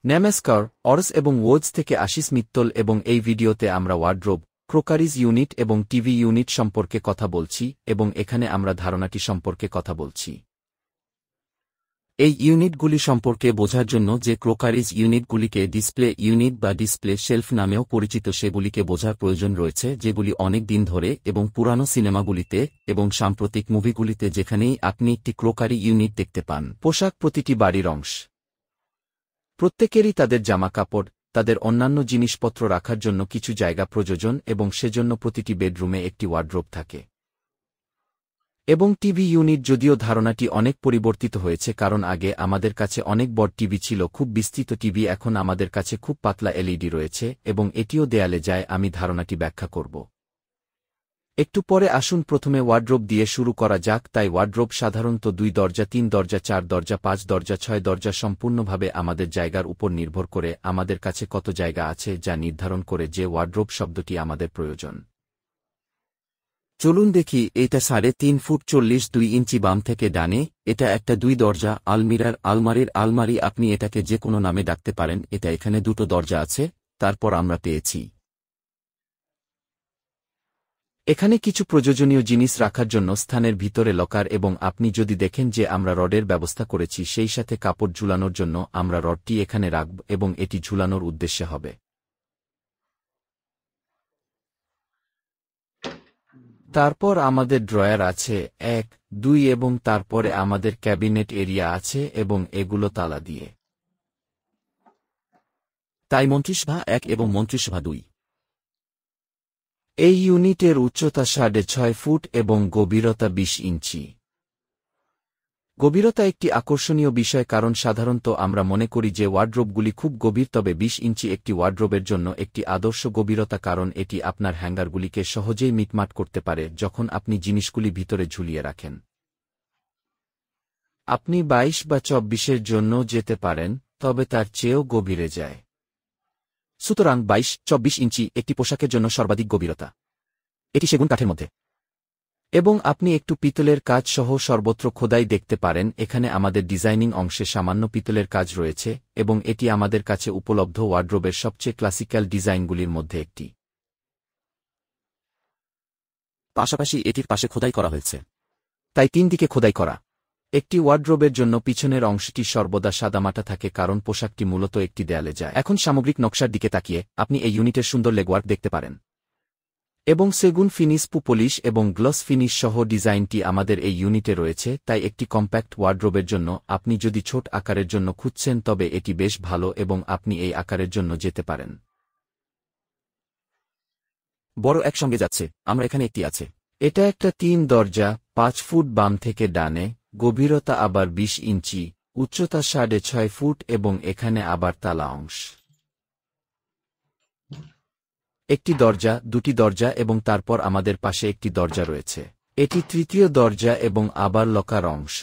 নেমেস্কার, অরস এবং ওয়েজ থেকে আশিস মিত্তল এবং এই ভিডিওতে আমরা ওয়ার্ড্রোব, ক্রোকারিজ ইউনিট এবং টিভি ইউনিট সম্পর্কে কথা বলছি এবং এখানে আমরা ধারণাটি সম্পর্কে কথা বলছি। এই ইউনিটগুলি সম্পর্কে বোঝার জন্য যে ক্রোকারিজ ইউনিটগুলিকে ডিসপ্লে ইউনিট বা ডিসপ্লে শেলফ নামেও পরিচিত সেগুলিকে বোঝার প্রয়োজন রয়েছে, যেগুলি অনেক দিন ধরে এবং পুরানো সিনেমাগুলিতে এবং সাম্প্রতিক মুভিগুলিতে যেখানেই আপনি একটি ক্রোকারি ইউনিট দেখতে পান। পোশাক প্রতিটি বাড়ির অংশ। প্রত্যেকেরই তাদের জামাকাপড়, তাদের অন্যান্য জিনিসপত্র রাখার জন্য কিছু জায়গা প্রয়োজন এবং সেজন্য প্রতিটি বেডরুমে একটি ওয়ার্ড্রোব থাকে। এবং টিভি ইউনিট, যদিও ধারণাটি অনেক পরিবর্তিত হয়েছে কারণ আগে আমাদের কাছে অনেক বড় টিভি ছিল, খুব বিস্তৃত টিভি, এখন আমাদের কাছে খুব পাতলা এলইডি রয়েছে এবং এটিও দেয়ালে যায়। আমি ধারণাটি ব্যাখ্যা করব একটু পরে। আসুন প্রথমে ওয়ার্ড্রোব দিয়ে শুরু করা যাক। তাই ওয়ার্ড্রোব সাধারণত 2 দরজা, 3 দরজা, 4 দরজা, 5 দরজা, 6 দরজা, সম্পূর্ণভাবে আমাদের জায়গার উপর নির্ভর করে আমাদের কাছে কত জায়গা আছে যা নির্ধারণ করে যে ওয়ার্ড্রোব শব্দটি আমাদের প্রয়োজন। চলুন দেখি। এটা 3.5 ফুট 42 ইঞ্চি বাম থেকে ডানে। এটা একটা 2 দরজা আলমারির আলমারি, আপনি এটাকে যে কোনো নামে ডাকতে পারেন। এটা এখানে 2টো দরজা আছে। তারপর আমরা পেয়েছি এখানে কিছু প্রয়োজনীয় জিনিস রাখার জন্য স্থানের ভিতরে লকার, এবং আপনি যদি দেখেন যে আমরা রডের ব্যবস্থা করেছি, সেই সাথে কাপড় ঝুলানোর জন্য আমরা রডটি এখানে রাখব এবং এটি ঝুলানোর উদ্দেশ্যে হবে। তারপর আমাদের ড্রয়ার আছে 1, 2 এবং তারপরে আমাদের ক্যাবিনেট এরিয়া আছে এবং এগুলো তালা দিয়ে। তাই মন্ত্রিসভা 1 এবং মন্ত্রিসভা 2। এই ইউনিটের উচ্চতা 6.5 ফুট এবং গভীরতা 20 ইঞ্চি। গভীরতা একটি আকর্ষণীয় বিষয় কারণ সাধারণত আমরা মনে করি যে ওয়ার্ড্রোবগুলি খুব গভীর, তবে 20 ইঞ্চি একটি ওয়ার্ড্রোবের জন্য একটি আদর্শ গভীরতা, কারণ এটি আপনার হ্যাঙ্গারগুলিকে সহজেই মিটমাট করতে পারে যখন আপনি জিনিসগুলি ভিতরে ঝুলিয়ে রাখেন। আপনি 22 বা 24-এর জন্য যেতে পারেন, তবে তার চেয়েও গভীরে যায়। সুতরাং 22-24 ইঞ্চি একটি পোশাকের জন্য সর্বাধিক গভীরতা। এটি সেগুন কাঠের মধ্যে এবং আপনি একটু পিতলের কাজ সহ সর্বত্র খোদাই দেখতে পারেন। এখানে আমাদের ডিজাইনিং অংশে সামান্য পিতলের কাজ রয়েছে এবং এটি আমাদের কাছে উপলব্ধ ওয়ার্ড্রোবের সবচেয়ে ক্লাসিক্যাল ডিজাইনগুলির মধ্যে একটি। পাশাপাশি এটির পাশে খোদাই করা হয়েছে, তাই 3 দিকে খোদাই করা। একটি ওয়ার্ড্রোবের জন্য পিছনের অংশটি সর্বদা সাদামাটা থাকে কারণ পোশাকটি মূলত একটি দেয়ালে যায়। এখন সামগ্রিক নকশার দিকে তাকিয়ে আপনি এই ইউনিটের সুন্দর লেগওয়ার্ক দেখতে পারেন এবং সেগুন ফিনিশ, পলিশ এবং গ্লস ফিনিশ সহ ডিজাইনটি আমাদের এই ইউনিটে রয়েছে। তাই একটি কম্প্যাক্ট ওয়ার্ড্রোবের জন্য আপনি যদি ছোট আকারের জন্য খুঁজছেন, তবে এটি বেশ ভালো এবং আপনি এই আকারের জন্য যেতে পারেন। বড় একসঙ্গে যাচ্ছে, আমরা এখানে একটি আছে। এটা একটা 3 দরজা, 5 ফুট বাম থেকে ডানে, গভীরতা আবার 20 ইঞ্চি, উচ্চতা 6.5 ফুট এবং এখানে আবার তালা অংশ। একটি দরজা, 2টি দরজা এবং তারপর আমাদের পাশে একটি দরজা রয়েছে। এটি 3য় দরজা এবং আবার লকার অংশ।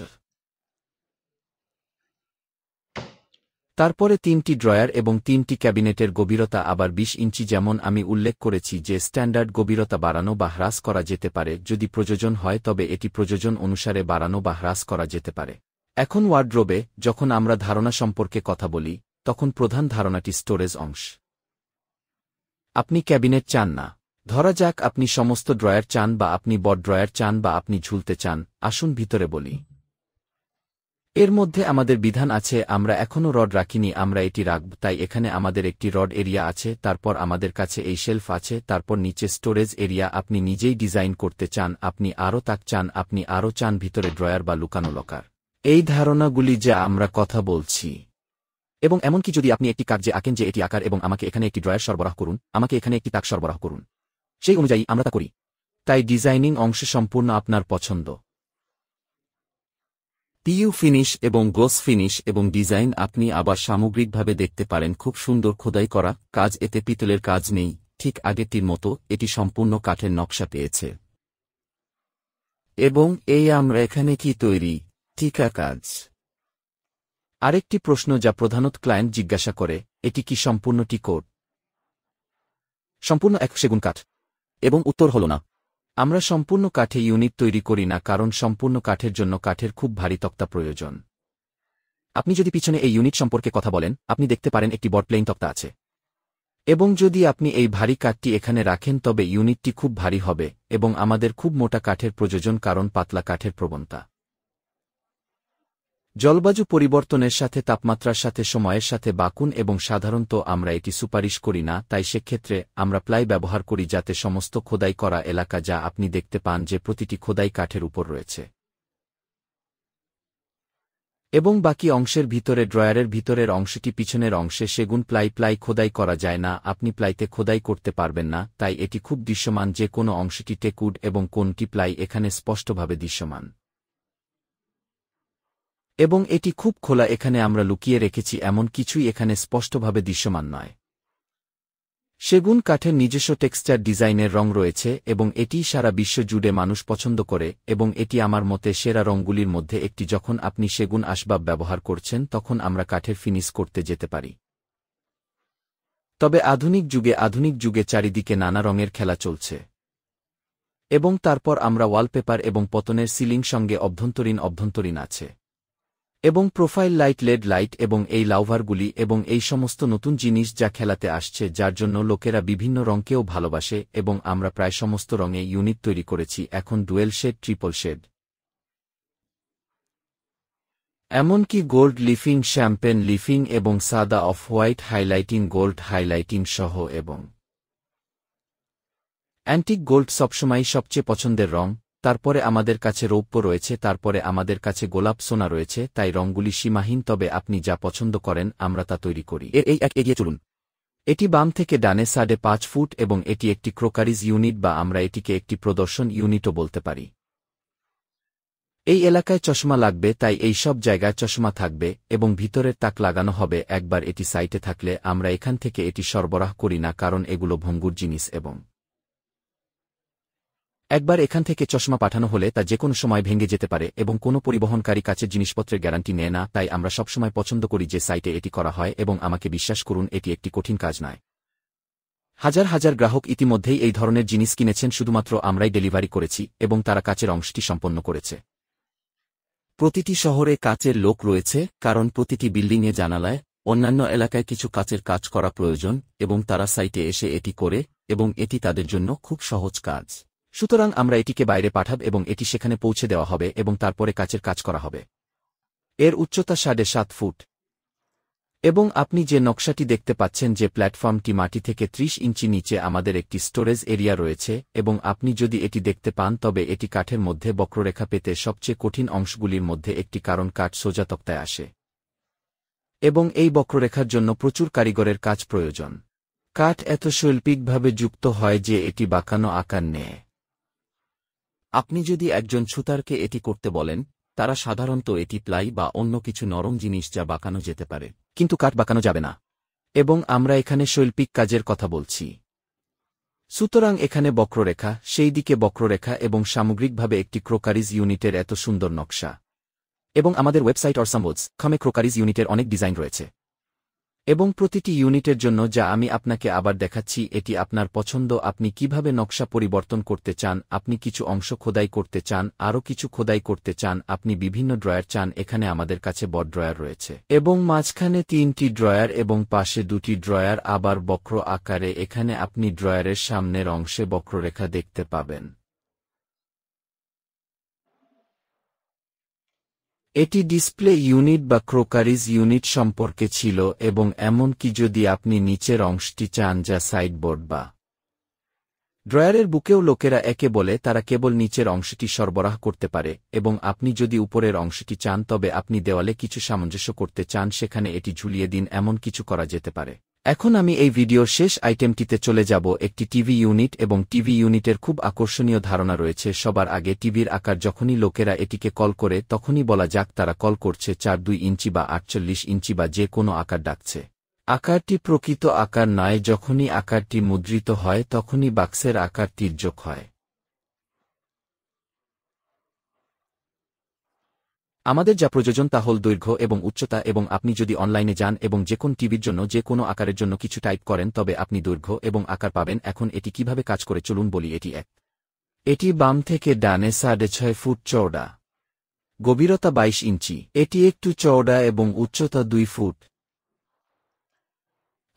তারপরে 3টি ড্রয়ার এবং 3টি ক্যাবিনেটের গভীরতা আবার 20 ইঞ্চি। যেমন আমি উল্লেখ করেছি যে স্ট্যান্ডার্ড গভীরতা বাড়ানো বা হ্রাস করা যেতে পারে যদি প্রয়োজন হয়, তবে এটি প্রয়োজন অনুসারে বাড়ানো বা হ্রাস করা যেতে পারে। এখন ওয়ার্ড্রোবে যখন আমরা ধারণা সম্পর্কে কথা বলি, তখন প্রধান ধারণাটি স্টোরেজ অংশ। আপনি ক্যাবিনেট চান না, ধরা যাক আপনি সমস্ত ড্রয়ার চান বা আপনি বড় ড্রয়ার চান বা আপনি ঝুলতে চান। আসুন ভিতরে বলি। এর মধ্যে আমাদের বিধান আছে। আমরা এখনও রড রাখিনি, আমরা এটি রাখব। তাই এখানে আমাদের একটি রড এরিয়া আছে, তারপর আমাদের কাছে এই শেলফ আছে, তারপর নিচে স্টোরেজ এরিয়া। আপনি নিজেই ডিজাইন করতে চান, আপনি আরও তাক চান, আপনি আরও চান ভিতরে ড্রয়ার বা লুকানো লকার। এই ধারণাগুলি যা আমরা কথা বলছি, এবং এমনকি যদি আপনি একটি কাগজে আঁকেন যে এটি আকার এবং আমাকে এখানে একটি ড্রয়ার সরবরাহ করুন, আমাকে এখানে একটি তাক সরবরাহ করুন, সেই অনুযায়ী আমরা তা করি। তাই ডিজাইনিং অংশ সম্পূর্ণ আপনার পছন্দ। পিইউ ফিনিশ এবং গ্লস ফিনিশ এবং ডিজাইন আপনি আবার সামগ্রিকভাবে দেখতে পারেন। খুব সুন্দর খোদাই করা কাজ, এতে পিতলের কাজ নেই, ঠিক আগেরটির মতো এটি সম্পূর্ণ কাঠের নকশা পেয়েছে। এবং এই আমরা এখানে কি তৈরি, টিকা কাজ। আরেকটি প্রশ্ন যা প্রধানত ক্লায়েন্ট জিজ্ঞাসা করে, এটি কি সম্পূর্ণ টিকোড, সম্পূর্ণ এক সেগুন কাঠ? এবং উত্তর হল না। আমরা সম্পূর্ণ কাঠে ইউনিট তৈরি করি না কারণ সম্পূর্ণ কাঠের জন্য কাঠের খুব ভারী তক্তা প্রয়োজন। আপনি যদি পিছনে এই ইউনিট সম্পর্কে কথা বলেন, আপনি দেখতে পারেন একটি বড় প্লেন তক্তা আছে। এবং যদি আপনি এই ভারী কাঠটি এখানে রাখেন তবে ইউনিটটি খুব ভারী হবে এবং আমাদের খুব মোটা কাঠের প্রয়োজন কারণ পাতলা কাঠের প্রবণতা জলবায়ু পরিবর্তনের সাথে তাপমাত্রার সাথে সময়ের সাথে বাকুন এবং সাধারণত আমরা এটি সুপারিশ করি না, তাই সেক্ষেত্রে আমরা প্লাই ব্যবহার করি যাতে সমস্ত খোদাই করা এলাকা যা আপনি দেখতে পান যে প্রতিটি খোদাই কাঠের উপর রয়েছে এবং বাকি অংশের ভিতরে ড্রয়ারের ভিতরের অংশটি পিছনের অংশে সেগুন প্লাই খোদাই করা যায় না, আপনি প্লাইতে খোদাই করতে পারবেন না, তাই এটি খুব দৃশ্যমান যে কোনো অংশটি টেকউড এবং কোনটি প্লাই এখানে স্পষ্টভাবে দৃশ্যমান এবং এটি খুব খোলা, এখানে আমরা লুকিয়ে রেখেছি এমন কিছুই এখানে স্পষ্টভাবে দৃশ্যমান নয়। সেগুন কাঠের নিজস্ব টেক্সচার ডিজাইনের রং রয়েছে এবং এটিই সারা বিশ্ব জুড়ে মানুষ পছন্দ করে এবং এটি আমার মতে সেরা রঙগুলির মধ্যে একটি। যখন আপনি সেগুন আসবাব ব্যবহার করছেন তখন আমরা কাঠের ফিনিশ করতে যেতে পারি। তবে আধুনিক যুগে চারিদিকে নানা রঙের খেলা চলছে এবং তারপর আমরা ওয়ালপেপার এবং পতনের সিলিং সঙ্গে অভ্যন্তরীণ আছে এবং প্রোফাইল লাইট, লেড লাইট এবং এই লাউভারগুলি এবং এই সমস্ত নতুন জিনিস যা খেলাতে আসছে, যার জন্য লোকেরা বিভিন্ন রঙকেও ভালোবাসে এবং আমরা প্রায় সমস্ত রঙে ইউনিট তৈরি করেছি এখন ডুয়েল শেড, ট্রিপল শেড, এমনকি গোল্ড লিফিং, শ্যাম্পেন লিফিং এবং সাদা off white highlighting, gold highlighting সহ এবং অ্যান্টিক গোল্ড সবসময়ই সবচেয়ে পছন্দের রং। তারপরে আমাদের কাছে রৌপ্য রয়েছে, তারপরে আমাদের কাছে গোলাপ সোনা রয়েছে, তাই রঙগুলি সীমাহীন। তবে আপনি যা পছন্দ করেন আমরা তা তৈরি করি। এগিয়ে চলুন। এটি বাম থেকে ডানে 5.5 ফুট এবং এটি একটি ক্রোকারিজ ইউনিট বা আমরা এটিকে একটি প্রদর্শন ইউনিটও বলতে পারি। এই এলাকায় চশমা লাগবে, তাই এই সব জায়গায় চশমা থাকবে এবং ভিতরের তাক লাগানো হবে। একবার এটি সাইটে থাকলে আমরা এখান থেকে এটি সরবরাহ করি না কারণ এগুলো ভঙ্গুর জিনিস এবং একবার এখান থেকে চশমা পাঠানো হলে তা যেকোনো সময় ভেঙে যেতে পারে এবং কোনো পরিবহনকারী কাচের জিনিসপত্রের গ্যারান্টি নেয় না, তাই আমরা সবসময় পছন্দ করি যে সাইটে এটি করা হয় এবং আমাকে বিশ্বাস করুন এটি একটি কঠিন কাজ নয়। হাজার গ্রাহক ইতিমধ্যেই এই ধরনের জিনিস কিনেছেন, শুধুমাত্র আমরাই ডেলিভারি করেছি এবং তারা কাচের অংশটি সম্পন্ন করেছে। প্রতিটি শহরে কাচের লোক রয়েছে কারণ প্রতিটি বিল্ডিংয়ে জানালায় অন্যান্য এলাকায় কিছু কাচের কাজ করা প্রয়োজন এবং তারা সাইটে এসে এটি করে এবং এটি তাদের জন্য খুব সহজ কাজ। সুতরাং আমরা এটিকে বাইরে পাঠাব এবং এটি সেখানে পৌঁছে দেওয়া হবে এবং তারপরে কাচের কাজ করা হবে। এর উচ্চতা 7.5 ফুট এবং আপনি যে নকশাটি দেখতে পাচ্ছেন যে প্ল্যাটফর্মটি মাটি থেকে 30 ইঞ্চি নিচে, আমাদের একটি স্টোরেজ এরিয়া রয়েছে এবং আপনি যদি এটি দেখতে পান তবে এটি কাঠের মধ্যে বক্ররেখা পেতে সবচেয়ে কঠিন অংশগুলির মধ্যে একটি, কারণ কাঠ সোজা তক্তায় আসে এবং এই বক্ররেখার জন্য প্রচুর কারিগরের কাজ প্রয়োজন। কাঠ এত শৈল্পিকভাবে যুক্ত হয় যে এটি বাঁকানো আকার নেয়। আপনি যদি একজন ছুতারকে এটি করতে বলেন, তারা সাধারণত এটি প্লাই বা অন্য কিছু নরম জিনিস যা বাঁকানো যেতে পারে, কিন্তু কাঠ বাঁকানো যাবে না এবং আমরা এখানে শৈল্পিক কাজের কথা বলছি। সুতরাং এখানে বক্ররেখা, সেই দিকে বক্ররেখা এবং সামগ্রিকভাবে একটি ক্রোকারিজ ইউনিটের এত সুন্দর নকশা এবং আমাদের ওয়েবসাইট অরসামবোর্ডস কমে ক্রোকারিজ ইউনিটের অনেক ডিজাইন রয়েছে এবং প্রতিটি ইউনিটের জন্য যা আমি আপনাকে আবার দেখাচ্ছি এটি আপনার পছন্দ। আপনি কিভাবে নকশা পরিবর্তন করতে চান, আপনি কিছু অংশ খোদাই করতে চান, আরও কিছু খোদাই করতে চান, আপনি বিভিন্ন ড্রয়ার চান। এখানে আমাদের কাছে বড় ড্রয়ার রয়েছে এবং মাঝখানে 3টি ড্রয়ার এবং পাশে 2টি ড্রয়ার আবার বক্র আকারে। এখানে আপনি ড্রয়ারের সামনের অংশে বক্ররেখা দেখতে পাবেন। এটি ডিসপ্লে ইউনিট বা ক্রোকারিজ ইউনিট সম্পর্কে ছিল এবং এমনকি যদি আপনি নিচের অংশটি চান যা সাইডবোর্ড বা ড্রয়ারের বুকেও লোকেরা একে বলে, তারা কেবল নিচের অংশটি সরবরাহ করতে পারে এবং আপনি যদি উপরের অংশটি চান তবে আপনি দেওয়ালে কিছু সামঞ্জস্য করতে চান সেখানে এটি ঝুলিয়ে দিন, এমন কিছু করা যেতে পারে। এখন আমি এই ভিডিওর শেষ আইটেমটিতে চলে যাব, একটি টিভি ইউনিট এবং টিভি ইউনিটের খুব আকর্ষণীয় ধারণা রয়েছে। সবার আগে টিভির আকার, যখনই লোকেরা এটিকে কল করে তখনই বলা যাক তারা কল করছে 4.2 ইঞ্চি বা 48 ইঞ্চি বা যে কোনো আকার ডাকছে। আকারটি প্রকৃত আকার নয়, যখনই আকারটি মুদ্রিত হয় তখনই বাক্সের আকার তির্যক হয়। আমাদের যা প্রয়োজন তা হল দৈর্ঘ্য এবং উচ্চতা এবং আপনি যদি অনলাইনে যান এবং যে কোন টিভির জন্য যে কোনো আকারের জন্য কিছু টাইপ করেন তবে আপনি দৈর্ঘ্য এবং আকার পাবেন। এখন এটি কিভাবে কাজ করে চলুন বলি। এটি বাম থেকে ডানে 6.5 ফুট চওড়া গভীরতা 22 ইঞ্চি। এটি একটু চওড়া এবং উচ্চতা 2 ফুট।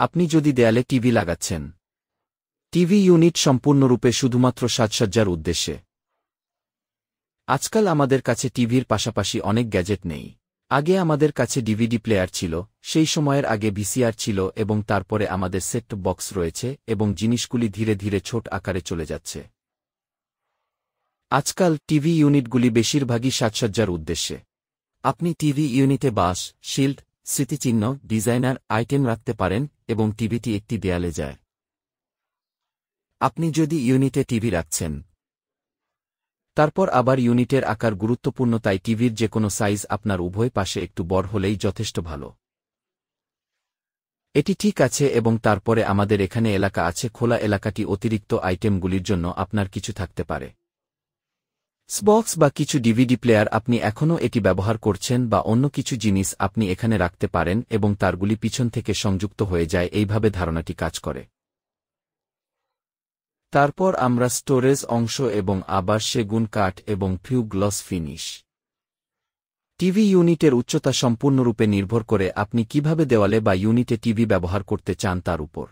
আপনি যদি দেয়ালে টিভি লাগাচ্ছেন, টিভি ইউনিট সম্পূর্ণরূপে শুধুমাত্র সাজসজ্জার উদ্দেশ্যে। আজকাল আমাদের কাছে টিভির পাশাপাশি অনেক গ্যাজেট নেই। আগে আমাদের কাছে ডিভিডি প্লেয়ার ছিল, সেই সময়ের আগে ভিসিআর ছিল এবং তারপরে আমাদের সেট বক্স রয়েছে এবং জিনিসগুলি ধীরে ধীরে ছোট আকারে চলে যাচ্ছে। আজকাল টিভি ইউনিটগুলি বেশিরভাগই সাজসজ্জার উদ্দেশ্যে। আপনি টিভি ইউনিটে বাঁশ, শিল্ড, স্মৃতিচিহ্ন, ডিজাইনার আইটেম রাখতে পারেন এবং টিভিটি একটি দেয়ালে যায়। আপনি যদি ইউনিটে টিভি রাখছেন, তারপর আবার ইউনিটের আকার গুরুত্বপূর্ণ, তাই টিভির যে কোনো সাইজ আপনার উভয় পাশে একটু বড় হলেই যথেষ্ট ভালো। এটি ঠিক আছে এবং তারপরে আমাদের এখানে এলাকা আছে। খোলা এলাকাটি অতিরিক্ত আইটেমগুলির জন্য আপনার কিছু থাকতে পারে। বক্স বা কিছু ডিভিডি প্লেয়ার আপনি এখনও এটি ব্যবহার করছেন বা অন্য কিছু জিনিস আপনি এখানে রাখতে পারেন এবং তারগুলি পিছন থেকে সংযুক্ত হয়ে যায়। এইভাবে ধারণাটি কাজ করে। তারপর আমরা স্টোরেজ অংশ এবং আবার সেগুন কাঠ এবং ফিউ গ্লস ফিনিশ। টিভি ইউনিটের উচ্চতা সম্পূর্ণরূপে নির্ভর করে আপনি কিভাবে দেওয়ালে বা ইউনিটে টিভি ব্যবহার করতে চান তার উপর।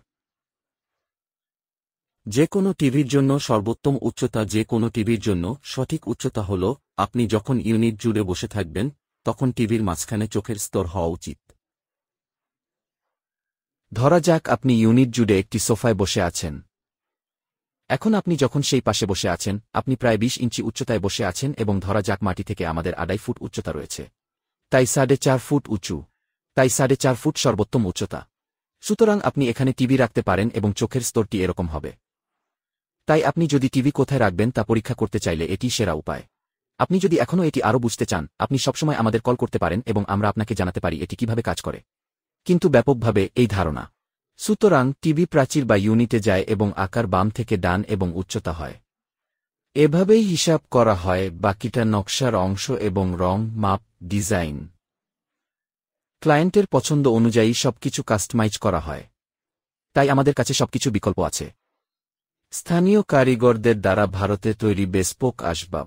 যে কোনো টিভির জন্য সর্বোত্তম উচ্চতা, যে কোনো টিভির জন্য সঠিক উচ্চতা হল আপনি যখন ইউনিট জুড়ে বসে থাকবেন তখন টিভির মাঝখানে চোখের স্তর হওয়া উচিত। ধরা যাক আপনি ইউনিট জুড়ে একটি সোফায় বসে আছেন। এখন আপনি যখন সেই পাশে বসে আছেন, আপনি প্রায় 20 ইঞ্চি উচ্চতায় বসে আছেন এবং ধরা যাক মাটি থেকে আমাদের 2.5 ফুট উচ্চতা রয়েছে, তাই 4.5 ফুট উঁচু, তাই 4.5 ফুট সর্বোত্তম উচ্চতা। সুতরাং আপনি এখানে টিভি রাখতে পারেন এবং চোখের স্তরটি এরকম হবে। তাই আপনি যদি টিভি কোথায় রাখবেন তা পরীক্ষা করতে চাইলে এটি সেরা উপায়। আপনি যদি এখনও এটি আরও বুঝতে চান, আপনি সবসময় আমাদের কল করতে পারেন এবং আমরা আপনাকে জানাতে পারি এটি কিভাবে কাজ করে। কিন্তু ব্যাপকভাবে এই ধারণা। সুতরাং টিভি প্রাচীর বা ইউনিটে যায় এবং আকার বাম থেকে ডান এবং উচ্চতা হয়। এভাবেই হিসাব করা হয়। বাকিটা নকশার অংশ এবং রং, মাপ, ডিজাইন, ক্লায়েন্টের পছন্দ অনুযায়ী সবকিছু কাস্টমাইজ করা হয়। তাই আমাদের কাছে সবকিছু বিকল্প আছে। স্থানীয় কারিগরদের দ্বারা ভারতে তৈরি বেসপোক আসবাব।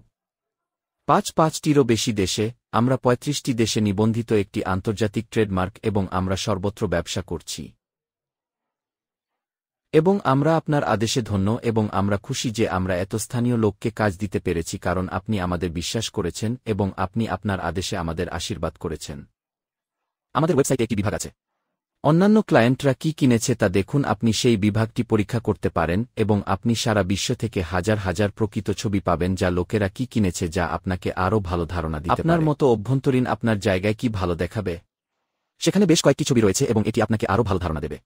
5-5টিরও বেশি দেশে, আমরা 35টি দেশে নিবন্ধিত একটি আন্তর্জাতিক ট্রেডমার্ক এবং আমরা সর্বত্র ব্যবসা করছি। এবং আমরা আপনার আদেশে ধন্য এবং আমরা খুশি যে আমরা এত স্থানীয় লোককে কাজ দিতে পেরেছি, কারণ আপনি আমাদের বিশ্বাস করেছেন এবং আপনি আপনার আদেশে আমাদের আশীর্বাদ করেছেন। আমাদের ওয়েবসাইটে একটি বিভাগ আছে। অন্যান্য ক্লায়েন্টরা কি কিনেছে তা দেখুন। আপনি সেই বিভাগটি পরীক্ষা করতে পারেন এবং আপনি সারা বিশ্ব থেকে হাজার হাজার প্রকৃত ছবি পাবেন যা লোকেরা কি কিনেছে, যা আপনাকে আরও ভালো ধারণা দিতে পারে। আপনার মতো অভ্যন্তরীণ আপনার জায়গায় কি ভালো দেখাবে, সেখানে বেশ কয়েকটি ছবি রয়েছে এবং এটি আপনাকে আরও ভালো ধারণা দেবে।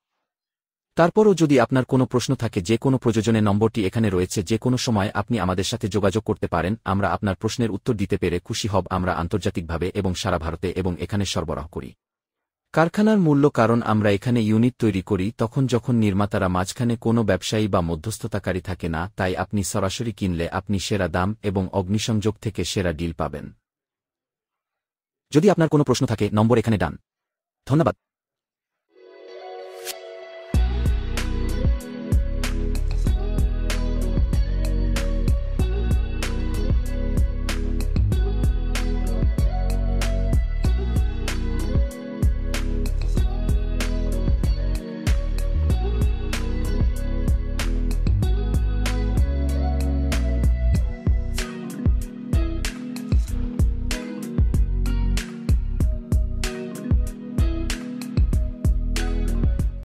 তারপরও যদি আপনার কোনো প্রশ্ন থাকে, যে কোনো প্রয়োজনে নম্বরটি এখানে রয়েছে। যে কোনো সময় আপনি আমাদের সাথে যোগাযোগ করতে পারেন। আমরা আপনার প্রশ্নের উত্তর দিতে পেরে খুশি হব। আমরা আন্তর্জাতিকভাবে এবং সারা ভারতে এবং এখানে সরবরাহ করি। কারখানার মূল্য, কারণ আমরা এখানে ইউনিট তৈরি করি তখন যখন নির্মাতারা মাঝখানে কোনো ব্যবসায়ী বা মধ্যস্থতাকারী থাকে না, তাই আপনি সরাসরি কিনলে আপনি সেরা দাম এবং অগ্নিসংযোগ থেকে সেরা ডিল পাবেন। যদি আপনার কোনো প্রশ্ন থাকে, নম্বর এখানে ডান। ধন্যবাদ।